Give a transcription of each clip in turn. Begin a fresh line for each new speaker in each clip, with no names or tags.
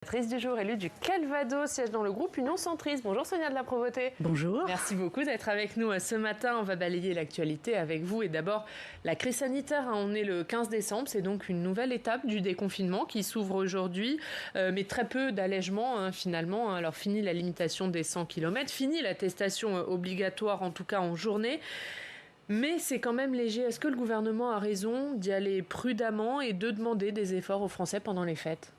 Sénatrice du jour élue du Calvados, siège dans le groupe Union Centriste. Bonjour Sonia de la Provôté.
Bonjour.
Merci beaucoup d'être avec nous ce matin. On va balayer l'actualité avec vous. Et d'abord, la crise sanitaire. On est le 15 décembre. C'est donc une nouvelle étape du déconfinement qui s'ouvre aujourd'hui. Mais très peu d'allègement finalement. Alors fini la limitation des 100 km. Fini l'attestation obligatoire, en tout cas en journée. Mais c'est quand même léger. Est-ce que le gouvernement a raison d'y aller prudemment et de demander des efforts aux Français pendant les fêtes ?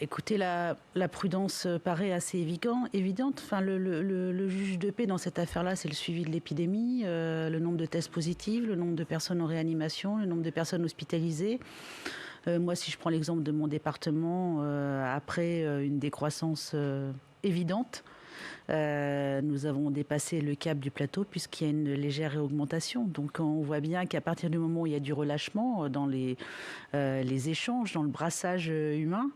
Écoutez, la prudence paraît assez évidente. Enfin, le juge de paix dans cette affaire-là, c'est le suivi de l'épidémie, le nombre de tests positifs, le nombre de personnes en réanimation, le nombre de personnes hospitalisées. Moi, si je prends l'exemple de mon département, après une décroissance évidente, nous avons dépassé le cap du plateau puisqu'il y a une légère augmentation. Donc on voit bien qu'à partir du moment où il y a du relâchement dans les échanges, dans le brassage humain,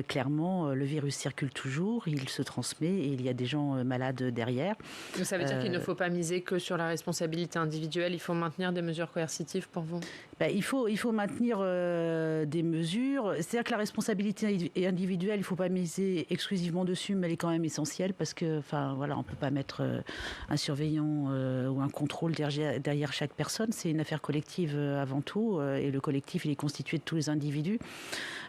clairement le virus circule toujours, il se transmet et il y a des gens malades derrière.
Donc ça veut dire qu'il ne faut pas miser que sur la responsabilité individuelle, il faut maintenir des mesures coercitives pour vous ?
Il faut maintenir des mesures. C'est-à-dire que la responsabilité individuelle, il ne faut pas miser exclusivement dessus, mais elle est quand même essentielle parce que, enfin, voilà, on ne peut pas mettre un surveillant ou un contrôle derrière chaque personne. C'est une affaire collective avant tout, et le collectif, il est constitué de tous les individus.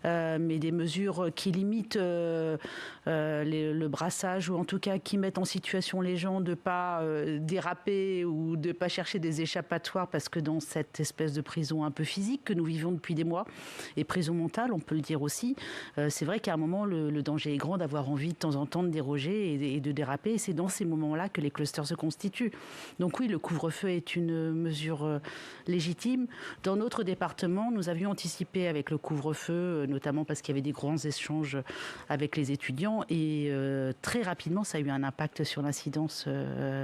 Mais des mesures qui limitent le brassage ou en tout cas qui mettent en situation les gens de ne pas déraper ou de ne pas chercher des échappatoires parce que dans cette espèce de prison un peu physique que nous vivons depuis des mois et prison mentale, on peut le dire aussi, c'est vrai qu'à un moment le danger est grand d'avoir envie de temps en temps de déroger et de déraper et c'est dans ces moments-là que les clusters se constituent. Donc oui, le couvre-feu est une mesure légitime. Dans notre département, nous avions anticipé avec le couvre-feu, notamment parce qu'il y avait des grands échanges avec les étudiants et très rapidement ça a eu un impact sur l'incidence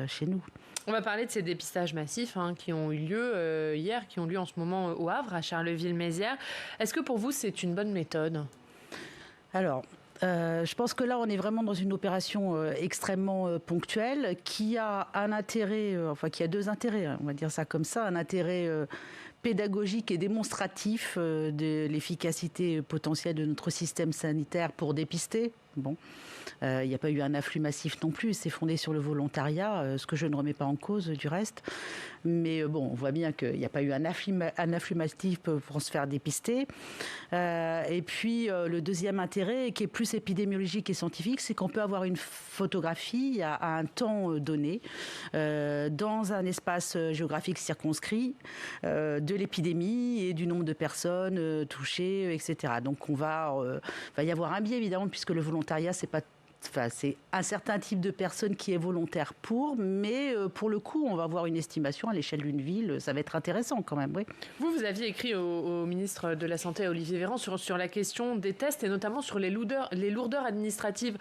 chez nous.
On va parler de ces dépistages massifs qui ont eu lieu hier, qui ont lieu en ce moment au Havre, à Charleville-Mézières. Est-ce que pour vous c'est une bonne méthode ?
Alors, je pense que là, on est vraiment dans une opération extrêmement ponctuelle qui a un intérêt, qui a deux intérêts, on va dire ça comme ça, un intérêt pédagogique et démonstratif de l'efficacité potentielle de notre système sanitaire pour dépister. Bon, il n'y a pas eu un afflux massif non plus, c'est fondé sur le volontariat, ce que je ne remets pas en cause du reste. Mais bon, on voit bien qu'il n'y a pas eu un afflux massif pour se faire dépister. Et puis, le deuxième intérêt, qui est plus épidémiologique et scientifique, c'est qu'on peut avoir une photographie à un temps donné, dans un espace géographique circonscrit, de l'épidémie et du nombre de personnes touchées, etc. Donc, va y avoir un biais, évidemment, puisque le volontariat, c'est un certain type de personne qui est volontaire mais pour le coup, on va avoir une estimation à l'échelle d'une ville. Ça va être intéressant quand même, oui.
Vous aviez écrit au ministre de la Santé, Olivier Véran, sur la question des tests et notamment sur les lourdeurs administratives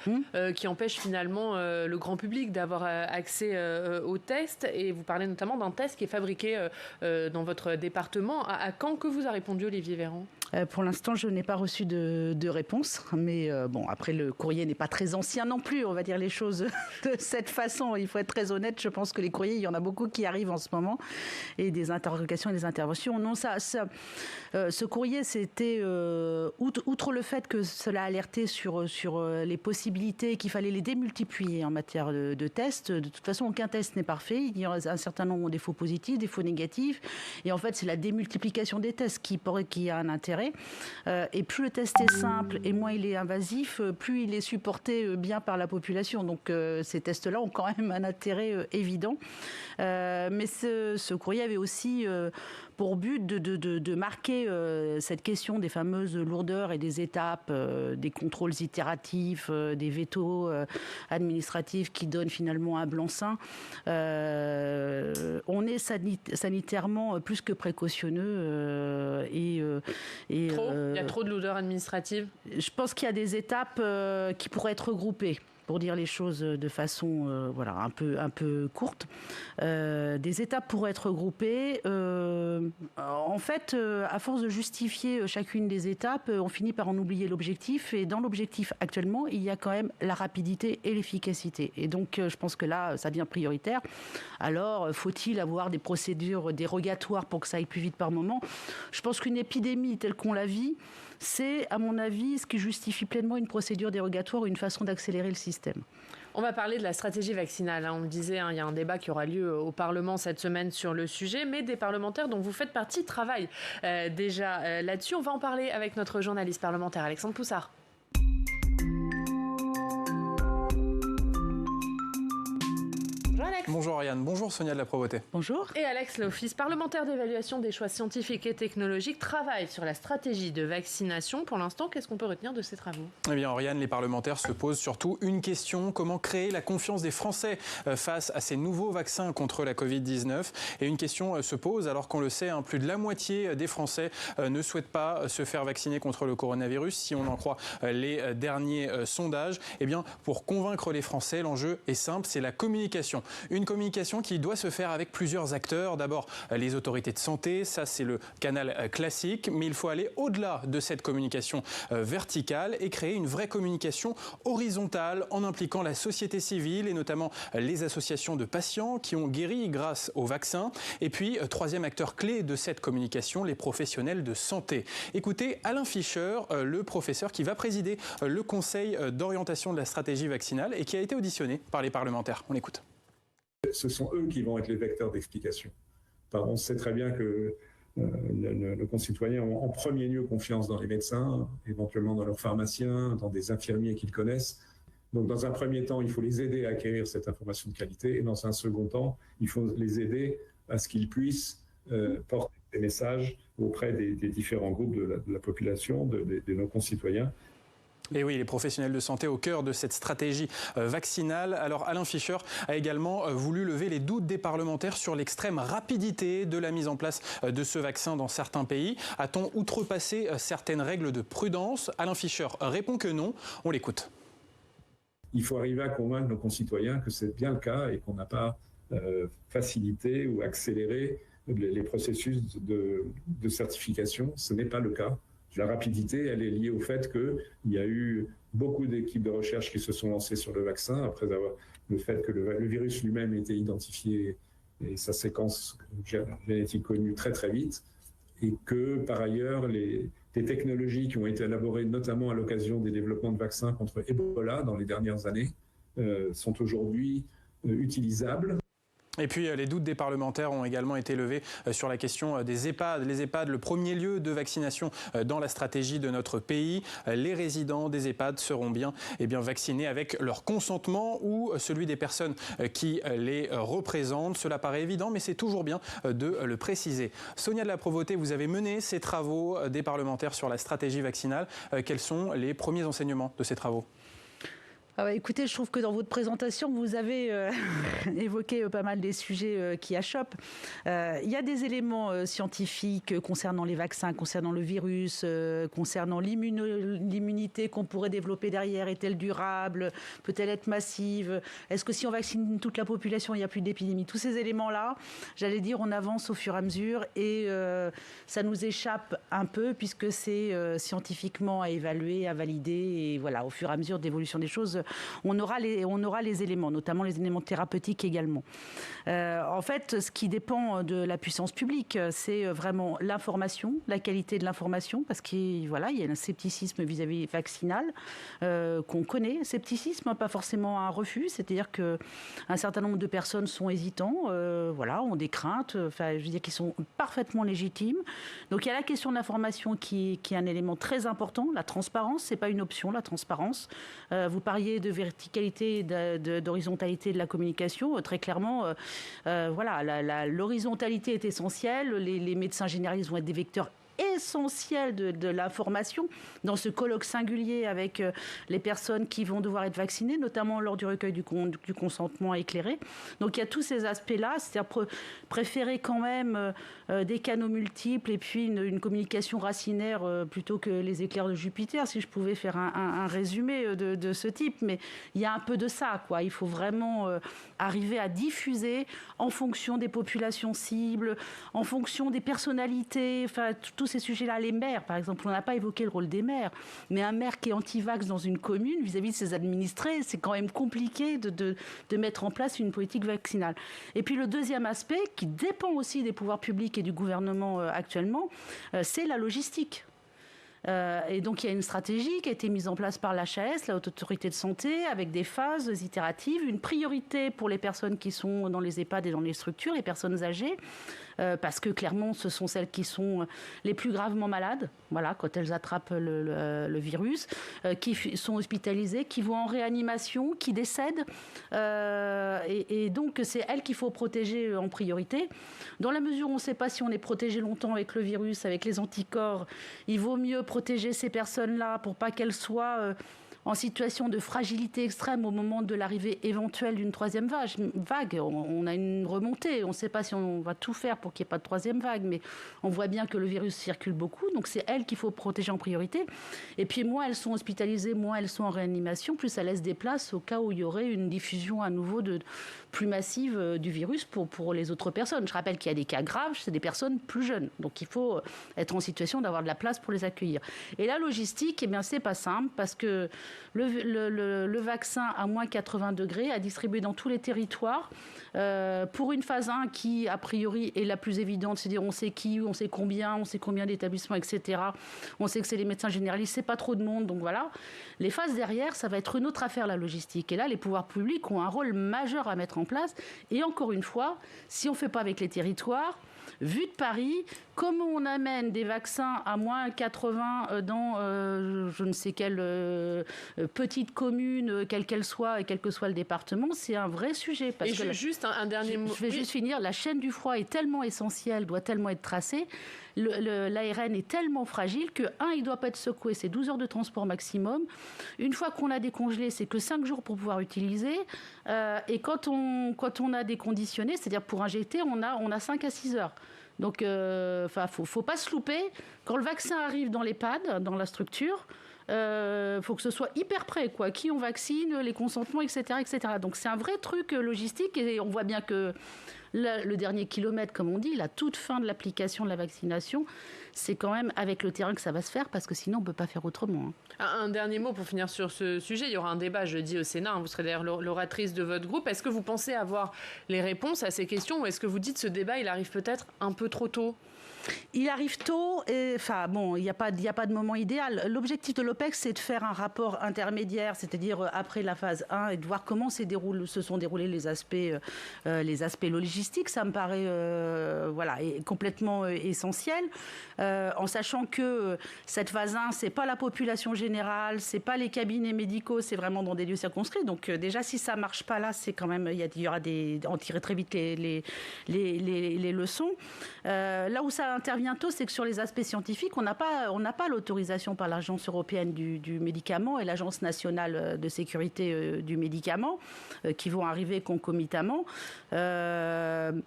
qui empêchent finalement le grand public d'avoir accès aux tests. Et vous parlez notamment d'un test qui est fabriqué dans votre département. À quand que vous a répondu Olivier Véran ?
Pour l'instant, je n'ai pas reçu de réponse. Mais bon, après, le courrier n'est pas très ancien non plus. On va dire les choses de cette façon. Il faut être très honnête. Je pense que les courriers, il y en a beaucoup qui arrivent en ce moment. Et des interrogations et des interventions. Non, ce courrier, c'était, outre le fait que cela alertait sur les possibilités, qu'il fallait les démultiplier en matière de tests. De toute façon, aucun test n'est parfait. Il y a un certain nombre de faux positifs, des faux négatifs. Et en fait, c'est la démultiplication des tests qui a un intérêt. Et plus le test est simple et moins il est invasif, plus il est supporté bien par la population. Donc ces tests-là ont quand même un intérêt évident. Mais ce courrier avait aussi pour but de marquer cette question des fameuses lourdeurs et des étapes, des contrôles itératifs, des vétos administratifs qui donnent finalement un blanc-seing. On est sanitairement plus que précautionneux
il y a trop de lourdeurs administratives.
Je pense qu'il y a des étapes qui pourraient être regroupées. Pour dire les choses de façon un peu courte. Des étapes pourraient être regroupées. En fait, à force de justifier chacune des étapes, on finit par en oublier l'objectif. Et dans l'objectif actuellement, il y a quand même la rapidité et l'efficacité. Et donc, je pense que là, ça devient prioritaire. Alors, faut-il avoir des procédures dérogatoires pour que ça aille plus vite par moment ? Je pense qu'une épidémie telle qu'on la vit, c'est, à mon avis, ce qui justifie pleinement une procédure dérogatoire ou une façon d'accélérer le système.
On va parler de la stratégie vaccinale. On le disait, il y a un débat qui aura lieu au Parlement cette semaine sur le sujet, mais des parlementaires dont vous faites partie travaillent déjà là-dessus. On va en parler avec notre journaliste parlementaire Alexandre Poussard.
Bonjour Ariane, bonjour Sonia de la Provoté.
Bonjour.
Et Alex, l'Office parlementaire d'évaluation des choix scientifiques et technologiques, travaille sur la stratégie de vaccination. Pour l'instant, qu'est-ce qu'on peut retenir de ces travaux ?
Eh bien Ariane, les parlementaires se posent surtout une question, comment créer la confiance des Français face à ces nouveaux vaccins contre la Covid-19 ? Et une question se pose alors qu'on le sait, plus de la moitié des Français ne souhaitent pas se faire vacciner contre le coronavirus. Si on en croit les derniers sondages, eh bien pour convaincre les Français, l'enjeu est simple, c'est la communication. Une communication qui doit se faire avec plusieurs acteurs. D'abord, les autorités de santé, ça c'est le canal classique, mais il faut aller au-delà de cette communication verticale et créer une vraie communication horizontale en impliquant la société civile et notamment les associations de patients qui ont guéri grâce au vaccin. Et puis, troisième acteur clé de cette communication, les professionnels de santé. Écoutez Alain Fischer, le professeur qui va présider le conseil d'orientation de la stratégie vaccinale et qui a été auditionné par les parlementaires. On l'écoute.
Ce sont eux qui vont être les vecteurs d'explication. On sait très bien que nos concitoyens ont en premier lieu confiance dans les médecins, éventuellement dans leurs pharmaciens, dans des infirmiers qu'ils connaissent. Donc dans un premier temps, il faut les aider à acquérir cette information de qualité et dans un second temps, il faut les aider à ce qu'ils puissent porter des messages auprès des différents groupes de la population, de nos concitoyens.
Et oui, les professionnels de santé au cœur de cette stratégie vaccinale. Alors Alain Fischer a également voulu lever les doutes des parlementaires sur l'extrême rapidité de la mise en place de ce vaccin dans certains pays. A-t-on outrepassé certaines règles de prudence ? Alain Fischer répond que non. On l'écoute.
Il faut arriver à convaincre nos concitoyens que c'est bien le cas et qu'on n'a pas facilité ou accéléré les processus de certification. Ce n'est pas le cas. La rapidité, elle est liée au fait qu'il y a eu beaucoup d'équipes de recherche qui se sont lancées sur le vaccin après avoir le fait que le virus lui-même ait été identifié et sa séquence génétique connue très très vite, et que par ailleurs des technologies qui ont été élaborées notamment à l'occasion des développements de vaccins contre Ebola dans les dernières années sont aujourd'hui utilisables.
Et puis les doutes des parlementaires ont également été levés sur la question des EHPAD. Les EHPAD, le premier lieu de vaccination dans la stratégie de notre pays. Les résidents des EHPAD seront bien vaccinés avec leur consentement ou celui des personnes qui les représentent. Cela paraît évident, mais c'est toujours bien de le préciser. Sonia de la Provoté, vous avez mené ces travaux des parlementaires sur la stratégie vaccinale. Quels sont les premiers enseignements de ces travaux ?
Écoutez, je trouve que dans votre présentation, vous avez évoqué pas mal des sujets qui achoppent. Il y a des éléments scientifiques concernant les vaccins, concernant le virus, concernant l'immunité qu'on pourrait développer derrière. Est-elle durable ? Peut-elle être massive ? Est-ce que si on vaccine toute la population, il n'y a plus d'épidémie ? Tous ces éléments-là, j'allais dire, on avance au fur et à mesure et ça nous échappe un peu puisque c'est scientifiquement à évaluer, à valider et voilà, au fur et à mesure d'évolution des choses, on aura les éléments, notamment les éléments thérapeutiques également. En fait, ce qui dépend de la puissance publique, c'est vraiment l'information, la qualité de l'information, parce qu'il y a un scepticisme vis-à-vis vaccinal qu'on connaît. Scepticisme, pas forcément un refus, c'est-à-dire qu'un certain nombre de personnes sont hésitants, ont des craintes, qui sont parfaitement légitimes. Donc il y a la question de l'information qui est un élément très important. La transparence, c'est pas une option, la transparence. Vous parliez de verticalité, d'horizontalité de la communication. Très clairement, l'horizontalité est essentielle. Les médecins généralistes vont être des vecteurs essentiel de l'information dans ce colloque singulier avec les personnes qui vont devoir être vaccinées, notamment lors du recueil du consentement éclairé. Donc il y a tous ces aspects-là, c'est-à-dire préférer quand même des canaux multiples et puis une communication racinaire plutôt que les éclairs de Jupiter, si je pouvais faire un résumé de ce type. Mais il y a un peu de ça, quoi. Il faut vraiment arriver à diffuser en fonction des populations cibles, en fonction des personnalités, tous ces sujets-là. Les maires, par exemple, on n'a pas évoqué le rôle des maires, mais un maire qui est anti-vax dans une commune, vis-à-vis de ses administrés, c'est quand même compliqué de mettre en place une politique vaccinale. Et puis le deuxième aspect, qui dépend aussi des pouvoirs publics et du gouvernement actuellement, c'est la logistique. Et donc il y a une stratégie qui a été mise en place par l'HAS, la Haute Autorité de Santé, avec des phases itératives, une priorité pour les personnes qui sont dans les EHPAD et dans les structures, les personnes âgées, parce que clairement ce sont celles qui sont les plus gravement malades, voilà, quand elles attrapent le virus, qui sont hospitalisées, qui vont en réanimation, qui décèdent, et donc c'est elles qu'il faut protéger en priorité. Dans la mesure où on ne sait pas si on est protégé longtemps avec le virus, avec les anticorps, il vaut mieux protéger ces personnes-là pour pas qu'elles soient en situation de fragilité extrême au moment de l'arrivée éventuelle d'une troisième vague. On a une remontée, on ne sait pas si on va tout faire pour qu'il n'y ait pas de troisième vague, mais on voit bien que le virus circule beaucoup, donc c'est elles qu'il faut protéger en priorité. Et puis moins elles sont hospitalisées, moins elles sont en réanimation, plus ça laisse des places au cas où il y aurait une diffusion à nouveau plus massive du virus pour les autres personnes. Je rappelle qu'il y a des cas graves, c'est des personnes plus jeunes, donc il faut être en situation d'avoir de la place pour les accueillir. Et la logistique, eh bien, c'est pas simple, parce que le vaccin à moins 80 degrés à distribuer dans tous les territoires pour une phase 1 qui, a priori, est la plus évidente, c'est-à-dire on sait qui, on sait combien d'établissements, etc. On sait que c'est les médecins généralistes, c'est pas trop de monde, donc voilà. Les phases derrière, ça va être une autre affaire, la logistique. Et là, les pouvoirs publics ont un rôle majeur à mettre en place. Et encore une fois, si on ne fait pas avec les territoires, vu de Paris, comment on amène des vaccins à moins 80 dans je ne sais quelle petite commune, quelle qu'elle soit et quel que soit le département, c'est un vrai sujet.
Parce que juste un dernier mot.
Je vais juste finir. La chaîne du froid est tellement essentielle, doit tellement être tracée. L'ARN est tellement fragile que, il ne doit pas être secoué, c'est 12 heures de transport maximum. Une fois qu'on a décongelé, c'est que 5 jours pour pouvoir utiliser. Et quand on a déconditionné, c'est-à-dire pour injecter, on a 5 à 6 heures. Donc, faut pas se louper. Quand le vaccin arrive dans l'EHPAD, dans la structure, faut que ce soit hyper prêt, quoi. Qui on vaccine, les consentements, etc., etc. Donc, c'est un vrai truc logistique, et on voit bien que le dernier kilomètre, comme on dit, la toute fin de l'application de la vaccination, c'est quand même avec le terrain que ça va se faire, parce que sinon on ne peut pas faire autrement.
Un dernier mot pour finir sur ce sujet. Il y aura un débat jeudi au Sénat. Vous serez d'ailleurs l'oratrice de votre groupe. Est-ce que vous pensez avoir les réponses à ces questions, ou est-ce que vous dites que ce débat il arrive peut-être un peu trop tôt ?
Il arrive tôt, il n'y a pas de moment idéal. L'objectif de l'OPEX, c'est de faire un rapport intermédiaire, c'est-à-dire après la phase 1, et de voir comment se sont déroulés les aspects logistiques. Ça me paraît complètement essentiel, en sachant que cette phase 1, c'est pas la population générale, c'est pas les cabinets médicaux, c'est vraiment dans des lieux circonscrits. Donc déjà, si ça marche pas là, c'est quand même, il y aura en tirer très vite les leçons. Là où ça intervient tôt, c'est que sur les aspects scientifiques, on n'a pas l'autorisation par l'Agence européenne du médicament et l'Agence nationale de sécurité du médicament, qui vont arriver concomitamment. On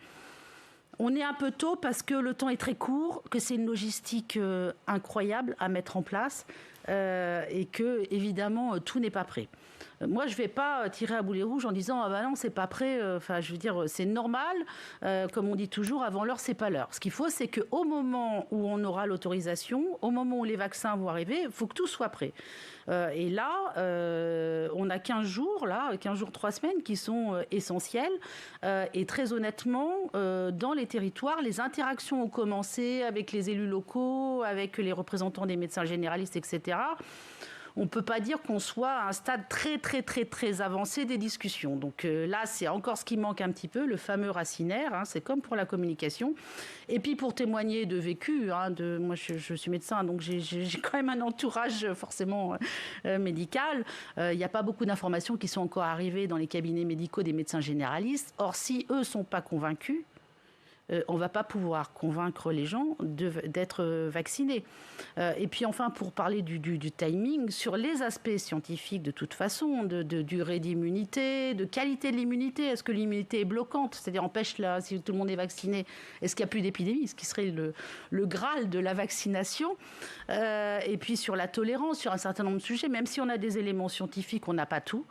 est un peu tôt parce que le temps est très court, que c'est une logistique incroyable à mettre en place, et que, évidemment, tout n'est pas prêt. Moi, je ne vais pas tirer à boulet rouge en disant « Ah ben non, c'est pas prêt ». Je veux dire, c'est normal. Comme on dit toujours, avant l'heure, c'est pas l'heure. Ce qu'il faut, c'est qu'au moment où on aura l'autorisation, au moment où les vaccins vont arriver, il faut que tout soit prêt. Et là, on a 15 jours, 3 semaines qui sont essentiels. Et très honnêtement, dans les territoires, les interactions ont commencé avec les élus locaux, avec les représentants des médecins généralistes, etc. On ne peut pas dire qu'on soit à un stade très, très, très, très avancé des discussions. Donc là, c'est encore ce qui manque un petit peu, le fameux racinaire. C'est comme pour la communication. Et puis, pour témoigner de vécu, moi, je suis médecin, donc j'ai quand même un entourage forcément médical. Il n'y a pas beaucoup d'informations qui sont encore arrivées dans les cabinets médicaux des médecins généralistes. Or, si eux ne sont pas convaincus, on ne va pas pouvoir convaincre les gens d'être vaccinés. Et puis enfin, pour parler du timing, sur les aspects scientifiques de toute façon, de durée d'immunité, de qualité de l'immunité, est-ce que l'immunité est bloquante ? C'est-à-dire si tout le monde est vacciné, est-ce qu'il n'y a plus d'épidémie ? Ce qui serait le Graal de la vaccination. Et puis sur la tolérance, sur un certain nombre de sujets, même si on a des éléments scientifiques, on n'a pas tout.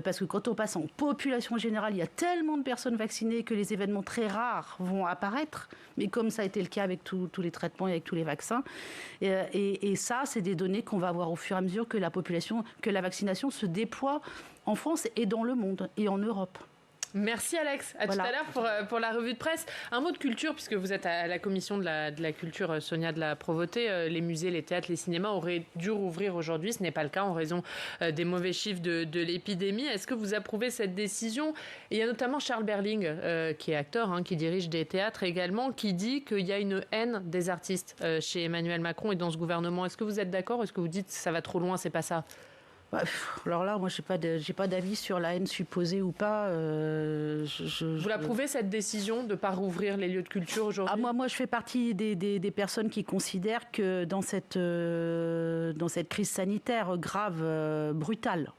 Parce que quand on passe en population générale, il y a tellement de personnes vaccinées que les événements très rares vont apparaître, mais comme ça a été le cas avec tous les traitements et avec tous les vaccins. Et ça, c'est des données qu'on va avoir au fur et à mesure que la vaccination se déploie en France et dans le monde et en Europe.
Merci Alex, à tout à l'heure pour la revue de presse. Un mot de culture, puisque vous êtes à la commission de la culture, Sonia de la Provôté. Les musées, les théâtres, les cinémas auraient dû rouvrir aujourd'hui. Ce n'est pas le cas en raison des mauvais chiffres de l'épidémie. Est-ce que vous approuvez cette décision ? Et il y a notamment Charles Berling, qui est acteur, qui dirige des théâtres également, qui dit qu'il y a une haine des artistes chez Emmanuel Macron et dans ce gouvernement. Est-ce que vous êtes d'accord ? Est-ce que vous dites que ça va trop loin, c'est pas ça ?
Alors là, moi, j'ai pas d'avis sur la haine supposée ou pas.
Vous l'approuvez, cette décision de ne pas rouvrir les lieux de culture aujourd'hui ?
Moi, je fais partie des personnes qui considèrent que dans cette crise sanitaire grave, brutale,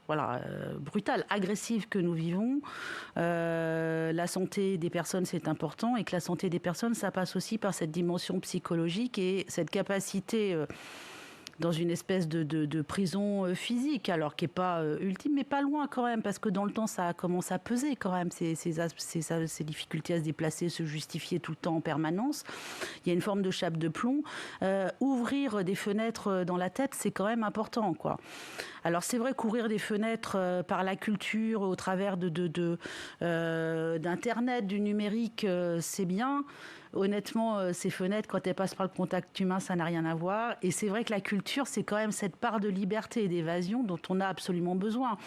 agressive que nous vivons, la santé des personnes, c'est important, et que la santé des personnes, ça passe aussi par cette dimension psychologique et cette capacité... dans une espèce de prison physique, alors qui n'est pas ultime, mais pas loin quand même, parce que dans le temps, ça commence à peser quand même, ces difficultés à se déplacer, se justifier tout le temps en permanence. Il y a une forme de chape de plomb. Ouvrir des fenêtres dans la tête, c'est quand même important, quoi. Alors c'est vrai qu'ouvrir des fenêtres par la culture, au travers d'Internet, du numérique, c'est bien. Honnêtement, ces fenêtres, quand elles passent par le contact humain, ça n'a rien à voir. Et c'est vrai que la culture, c'est quand même cette part de liberté et d'évasion dont on a absolument besoin.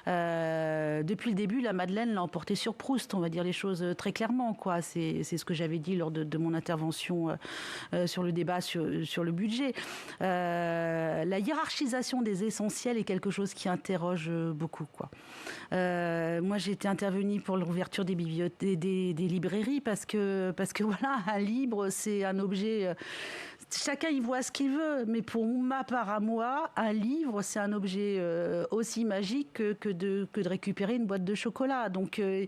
Depuis le début, la Madeleine l'a emporté sur Proust, on va dire les choses très clairement, quoi. C'est ce que j'avais dit lors de mon intervention sur le débat sur le budget. La hiérarchisation des essentiels est quelque chose qui interroge beaucoup, quoi. Moi, j'ai été intervenue pour l'ouverture des bibliothèques, des librairies, parce que voilà, un livre, c'est un objet... chacun y voit ce qu'il veut, mais pour ma part à moi, un livre, c'est un objet aussi magique que de récupérer une boîte de chocolat. Donc, je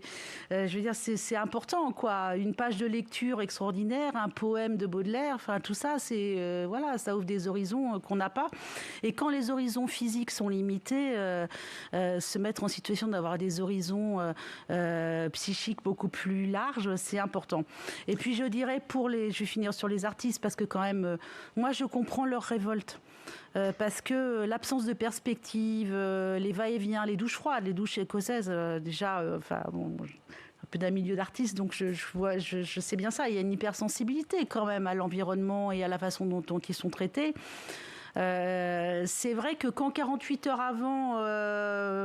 veux dire, c'est important, quoi. Une page de lecture extraordinaire, un poème de Baudelaire, enfin, tout ça, ça ouvre des horizons qu'on n'a pas. Et quand les horizons physiques sont limités, se mettre en situation d'avoir des horizons psychiques beaucoup plus larges, c'est important. Et puis, je dirais, je vais finir sur les artistes, parce que quand même, moi, je comprends leur révolte. Parce que l'absence de perspective, les va-et-vient, les douches froides, les douches écossaises, un peu d'un milieu d'artistes, donc je sais bien ça. Il y a une hypersensibilité quand même à l'environnement et à la façon dont ils sont traités. C'est vrai que quand 48 heures avant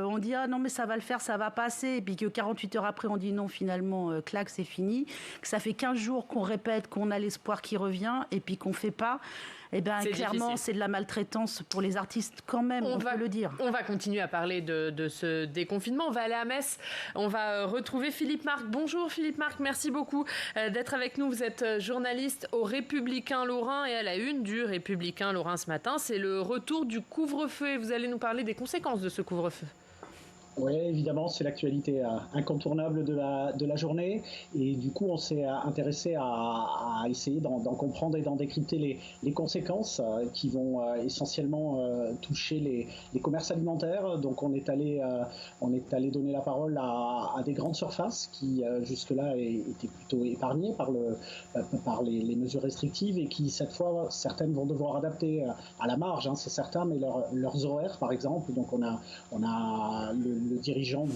on dit ah non mais ça va le faire, ça va passer, et puis que 48 heures après on dit non, finalement clac, c'est fini, que ça fait 15 jours qu'on répète qu'on a l'espoir qui revient et puis qu'on fait pas, et bien clairement difficile. C'est de la maltraitance pour les artistes quand même, on peut le dire.
On va continuer à parler de ce déconfinement. On va aller à Metz, on va retrouver Philippe Marc. Bonjour Philippe Marc, merci beaucoup d'être avec nous. Vous êtes journaliste au Républicain Lorrain et à la une du Républicain Lorrain ce matin, c'est le retour du couvre-feu, et vous allez nous parler des conséquences de ce couvre-feu.
Oui, évidemment, c'est l'actualité incontournable de la journée, et du coup on s'est intéressé à essayer d'en comprendre et d'en décrypter les conséquences qui vont essentiellement toucher les commerces alimentaires. Donc on est allé donner la parole à des grandes surfaces qui jusque-là étaient plutôt épargnées par les mesures restrictives, et qui cette fois, certaines vont devoir adapter à la marge, c'est certain, mais leurs horaires par exemple. Donc on a le dirigeant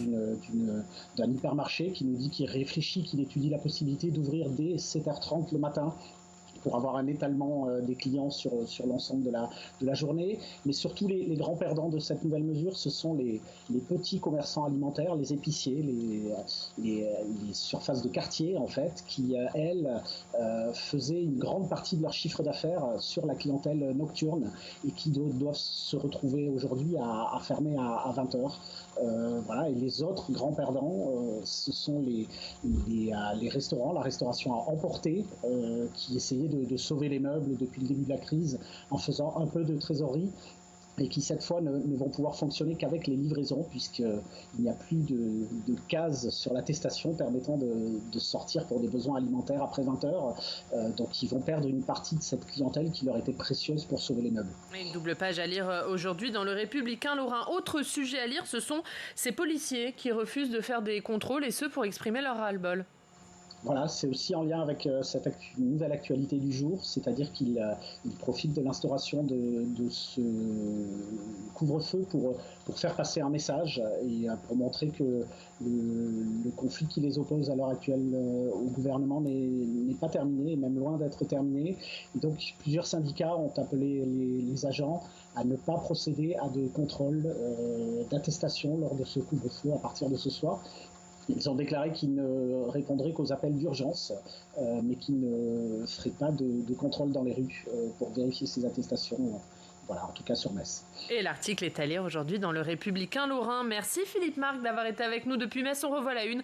d'un hypermarché qui nous dit qu'il réfléchit, qu'il étudie la possibilité d'ouvrir dès 7h30 le matin pour avoir un étalement des clients sur l'ensemble de la journée. Mais surtout, les grands perdants de cette nouvelle mesure, ce sont les petits commerçants alimentaires, les épiciers, les surfaces de quartier, en fait, qui, elles, faisaient une grande partie de leur chiffre d'affaires sur la clientèle nocturne, et qui doivent se retrouver aujourd'hui à fermer à 20h. Voilà, et les autres grands perdants, ce sont les restaurants, la restauration à emporter, qui essayaient de sauver les meubles depuis le début de la crise en faisant un peu de trésorerie, et qui cette fois ne vont pouvoir fonctionner qu'avec les livraisons, puisqu'il n'y a plus de cases sur l'attestation permettant de sortir pour des besoins alimentaires après 20 heures. Donc ils vont perdre une partie de cette clientèle qui leur était précieuse pour sauver les meubles.
Une double page à lire aujourd'hui dans le Républicain Lorrain. Autre sujet à lire, ce sont ces policiers qui refusent de faire des contrôles, et ce pour exprimer leur ras-le-bol.
Voilà, c'est aussi en lien avec cette nouvelle actualité du jour, c'est-à-dire qu'il profite de l'instauration de ce couvre-feu pour faire passer un message et pour montrer que le conflit qui les oppose à l'heure actuelle au gouvernement n'est pas terminé, même loin d'être terminé. Et donc plusieurs syndicats ont appelé les agents à ne pas procéder à de contrôles d'attestation lors de ce couvre-feu à partir de ce soir. Ils ont déclaré qu'ils ne répondraient qu'aux appels d'urgence, mais qu'ils ne feraient pas de contrôle dans les rues pour vérifier ces attestations. Voilà, en tout cas sur Metz.
Et l'article est à lire aujourd'hui dans Le Républicain Lorrain. Merci Philippe Marc d'avoir été avec nous depuis Metz. On revoit la une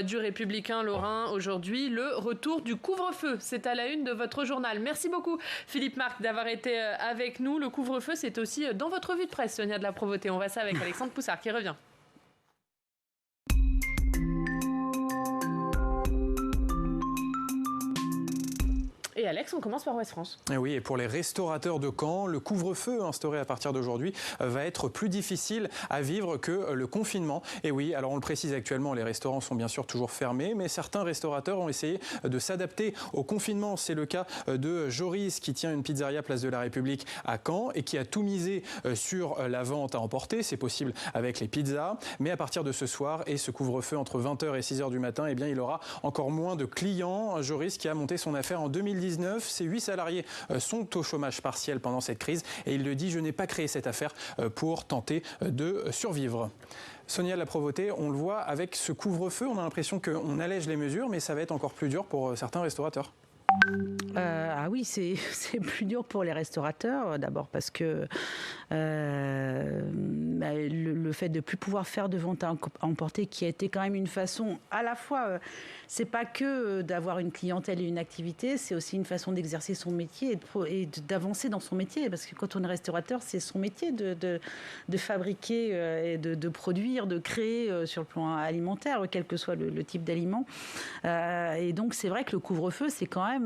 du Républicain Lorrain aujourd'hui. Le retour du couvre-feu, c'est à la une de votre journal. Merci beaucoup Philippe Marc d'avoir été avec nous. Le couvre-feu, c'est aussi dans votre revue de presse, Sonia de la Provoté. On voit ça avec Alexandre Poussard qui revient. Et Alex, on commence par Ouest France.
Et oui, et pour les restaurateurs de Caen, le couvre-feu instauré à partir d'aujourd'hui va être plus difficile à vivre que le confinement. Et oui, alors on le précise actuellement, les restaurants sont bien sûr toujours fermés, mais certains restaurateurs ont essayé de s'adapter au confinement. C'est le cas de Joris qui tient une pizzeria Place de la République à Caen et qui a tout misé sur la vente à emporter. C'est possible avec les pizzas, mais à partir de ce soir et ce couvre-feu entre 20h et 6h du matin, eh bien, il aura encore moins de clients. Joris qui a monté son affaire en 2019, ses 8 salariés sont au chômage partiel pendant cette crise et il le dit, je n'ai pas créé cette affaire pour tenter de survivre. Sonia de la Provoté, on le voit avec ce couvre-feu, on a l'impression qu'on allège les mesures, mais ça va être encore plus dur pour certains restaurateurs.
Ah oui, c'est plus dur pour les restaurateurs, d'abord parce que le fait de ne plus pouvoir faire de vente à emporter, qui a été quand même une façon, à la fois, c'est pas que d'avoir une clientèle et une activité, c'est aussi une façon d'exercer son métier et d'avancer dans son métier, parce que quand on est restaurateur, c'est son métier de fabriquer et de produire, de créer sur le plan alimentaire, quel que soit le type d'aliment. Et donc c'est vrai que le couvre-feu, c'est quand même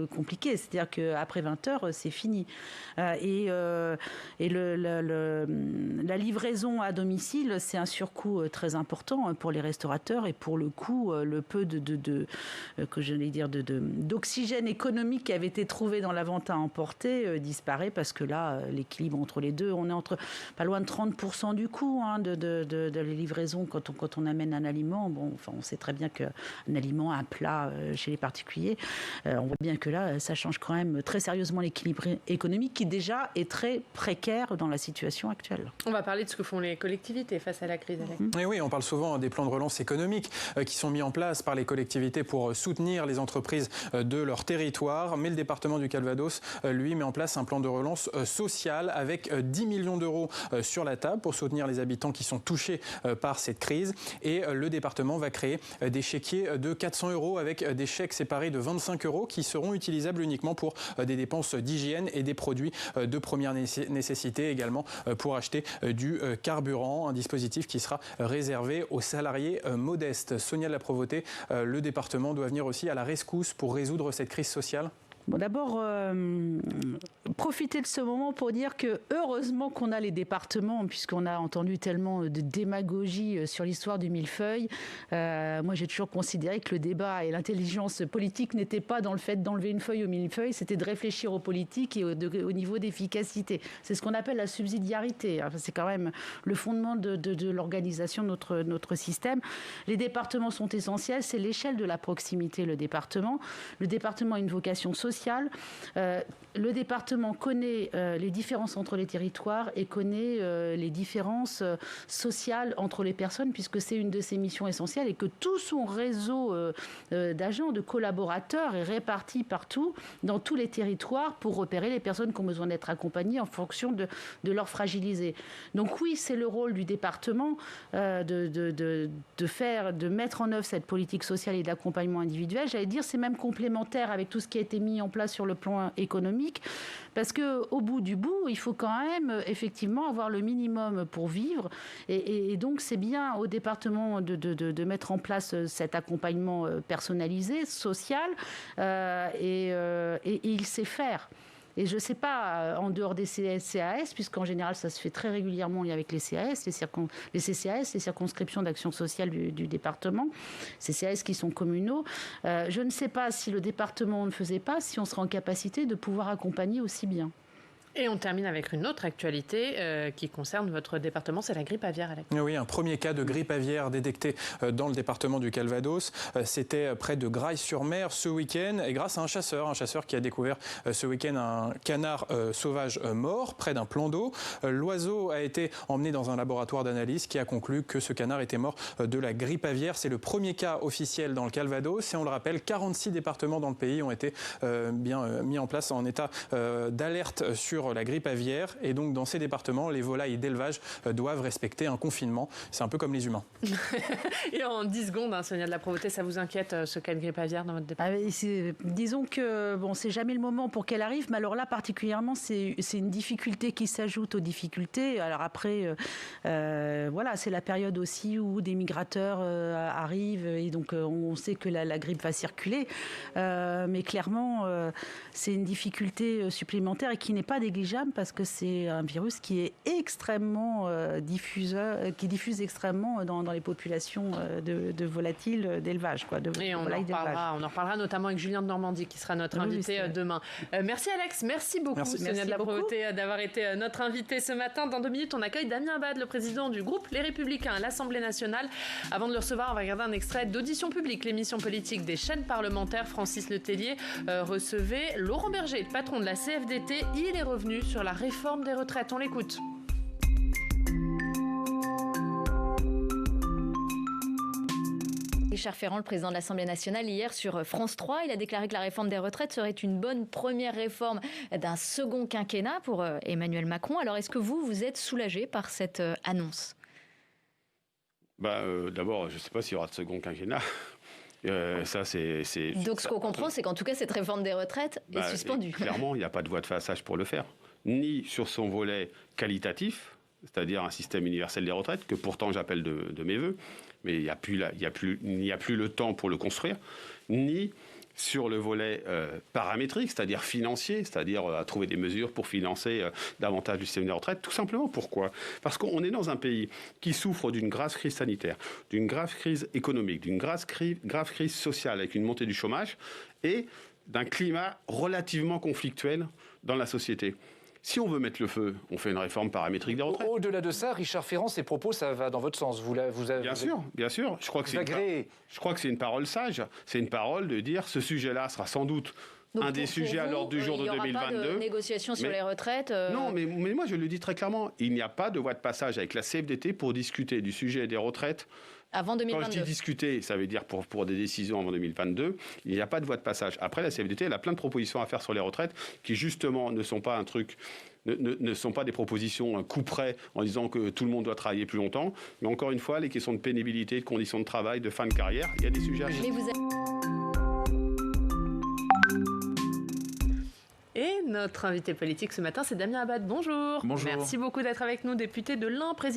compliqué, c'est-à-dire qu'après 20h, c'est fini. La livraison à domicile, c'est un surcoût très important pour les restaurateurs et pour le coup, le peu d'oxygène économique qui avait été trouvé dans la vente à emporter disparaît parce que là, l'équilibre entre les deux, on est entre pas loin de 30% du coût de la livraison quand on amène un aliment. Bon, enfin, on sait très bien qu'un aliment, un plat chez les particuliers, on voit bien que là, ça change quand même très sérieusement l'équilibre économique qui déjà est très précaire dans la situation actuelle.
On va parler de ce que font les collectivités face à la crise, Alex.
Et oui, on parle souvent des plans de relance économique qui sont mis en place par les collectivités pour soutenir les entreprises de leur territoire. Mais le département du Calvados, lui, met en place un plan de relance social avec 10 millions d'euros sur la table pour soutenir les habitants qui sont touchés par cette crise. Et le département va créer des chéquiers de 400 euros avec des chèques séparés de 25 euros qui seront utilisables uniquement pour des dépenses d'hygiène et des produits de première nécessité, également pour acheter du carburant, un dispositif qui sera réservé aux salariés modestes. Sonia de la Provoté, le département doit venir aussi à la rescousse pour résoudre cette crise sociale.
Bon, d'abord, profiter de ce moment pour dire que heureusement qu'on a les départements, puisqu'on a entendu tellement de démagogie sur l'histoire du millefeuille. Moi, j'ai toujours considéré que le débat et l'intelligence politique n'étaient pas dans le fait d'enlever une feuille au millefeuille, c'était de réfléchir aux politiques et au niveau d'efficacité. C'est ce qu'on appelle la subsidiarité. C'est quand même le fondement de l'organisation de notre système. Les départements sont essentiels, c'est l'échelle de la proximité, le département. Le département a une vocation sociale. Le département connaît les différences entre les territoires et connaît les différences sociales entre les personnes, puisque c'est une de ses missions essentielles et que tout son réseau d'agents, de collaborateurs est réparti partout, dans tous les territoires, pour repérer les personnes qui ont besoin d'être accompagnées en fonction de leur fragilité. Donc oui, c'est le rôle du département de mettre en œuvre cette politique sociale et d'accompagnement individuel. J'allais dire, c'est même complémentaire avec tout ce qui a été mis en place sur le plan économique, parce qu'au bout du bout, il faut quand même effectivement avoir le minimum pour vivre, et donc c'est bien au département de mettre en place cet accompagnement personnalisé, social, et il sait faire. Et je ne sais pas, en dehors des CAS, puisqu'en général, ça se fait très régulièrement avec les CAS, les CCAS, les circonscriptions d'action sociale du département, ces CAS qui sont communaux. Je ne sais pas si le département ne faisait pas, si on serait en capacité de pouvoir accompagner aussi bien.
Et on termine avec une autre actualité qui concerne votre département, c'est la grippe aviaire, Alex.
Oui, un premier cas de grippe aviaire détecté dans le département du Calvados. C'était près de Grailles-sur-Mer ce week-end. Et grâce à un chasseur qui a découvert ce week-end un canard sauvage mort près d'un plan d'eau. L'oiseau a été emmené dans un laboratoire d'analyse qui a conclu que ce canard était mort de la grippe aviaire. C'est le premier cas officiel dans le Calvados. Et on le rappelle, 46 départements dans le pays ont été mis en place en état d'alerte sur la grippe aviaire, et donc dans ces départements, les volailles d'élevage doivent respecter un confinement. C'est un peu comme les humains.
Et en 10 secondes, Sonia de la Provôté, ça vous inquiète ce cas de grippe aviaire dans votre département?
Disons que c'est jamais le moment pour qu'elle arrive, mais alors là particulièrement, c'est une difficulté qui s'ajoute aux difficultés. Alors après, c'est la période aussi où des migrateurs arrivent, et donc on sait que la grippe va circuler, mais clairement, c'est une difficulté supplémentaire et qui n'est pas négligeable parce que c'est un virus qui est extrêmement qui diffuse extrêmement dans les populations de volatiles d'élevage.
Et on en reparlera notamment avec Julien de Normandie qui sera notre invité demain. Merci Alex, merci beaucoup Sonia de la Provôté d'avoir été notre invité ce matin. Dans 2 minutes, on accueille Damien Abad, le président du groupe Les Républicains à l'Assemblée nationale. Avant de le recevoir, on va regarder un extrait d'Audition publique, l'émission politique des chaînes parlementaires. Francis Letellier recevait Laurent Berger, patron de la CFDT. Il est revenu sur la réforme des retraites. On l'écoute.
Richard Ferrand, le président de l'Assemblée nationale, hier sur France 3, il a déclaré que la réforme des retraites serait une bonne première réforme d'un second quinquennat pour Emmanuel Macron. Alors, est-ce que vous êtes soulagé par cette annonce ?
D'abord, je ne sais pas s'il y aura de second quinquennat.
Donc ce qu'on comprend, c'est qu'en tout cas, cette réforme des retraites est suspendue.
Clairement, il n'y a pas de voie de passage pour le faire. Ni sur son volet qualitatif, c'est-à-dire un système universel des retraites, que pourtant j'appelle de mes voeux, mais il n'y a plus le temps pour le construire, ni sur le volet paramétrique, c'est-à-dire financier, c'est-à-dire à trouver des mesures pour financer davantage du système des retraites. Tout simplement, pourquoi ? Parce qu'on est dans un pays qui souffre d'une grave crise sanitaire, d'une grave crise économique, d'une grave crise sociale avec une montée du chômage et d'un climat relativement conflictuel dans la société. Si on veut mettre le feu, on fait une réforme paramétrique des retraites.
Au-delà de ça, Richard Ferrand, ses propos, ça va dans votre sens.
Bien sûr. Je crois que c'est une parole sage. C'est une parole de dire ce sujet-là sera sans doute un des sujets à l'ordre du jour de 2022.
Il n'y aura pas de négociation sur les retraites
Non, mais moi je le dis très clairement. Il n'y a pas de voie de passage avec la CFDT pour discuter du sujet des retraites.
Avant 2022.
Quand je dis discuter, ça veut dire pour des décisions avant 2022, il n'y a pas de voie de passage. Après, la CFDT, elle a plein de propositions à faire sur les retraites qui, justement, ne sont pas des propositions coup près en disant que tout le monde doit travailler plus longtemps. Mais encore une fois, les questions de pénibilité, de conditions de travail, de fin de carrière, il y a des sujets à faire.
Et notre invité politique ce matin, c'est Damien Abad. Bonjour.
Bonjour.
Merci beaucoup d'être avec nous, député de l'Ain, président